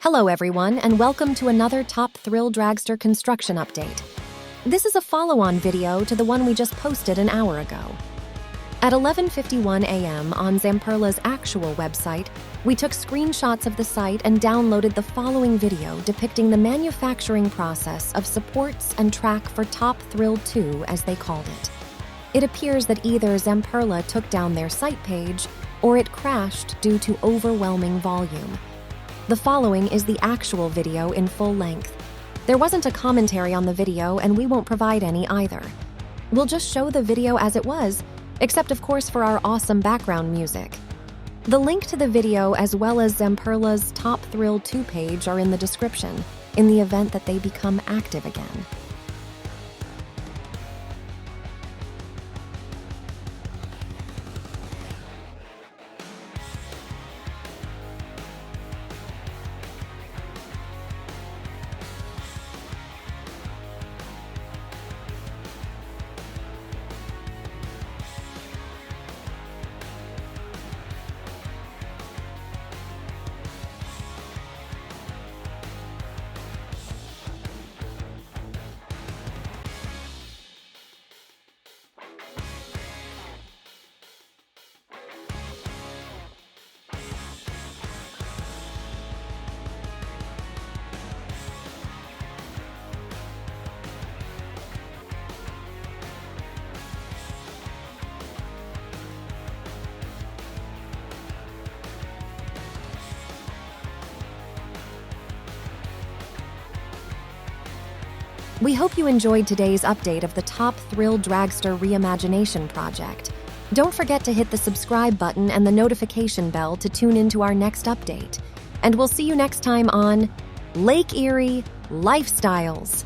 Hello everyone, and welcome to another Top Thrill Dragster construction update. This is a follow-on video to the one we just posted an hour ago. At 11:51 a.m. on Zamperla's actual website, we took screenshots of the site and downloaded the following video depicting the manufacturing process of supports and track for Top Thrill 2, as they called it. It appears that either Zamperla took down their site page or it crashed due to overwhelming volume. The following is the actual video in full length. There wasn't a commentary on the video, and we won't provide any either. We'll just show the video as it was, except of course for our awesome background music. The link to the video as well as Zamperla's Top Thrill 2 page are in the description, in the event that they become active again. We hope you enjoyed today's update of the Top Thrill Dragster Reimagination project. Don't forget to hit the subscribe button and the notification bell to tune into our next update. And we'll see you next time on Lake Erie Lifestyles.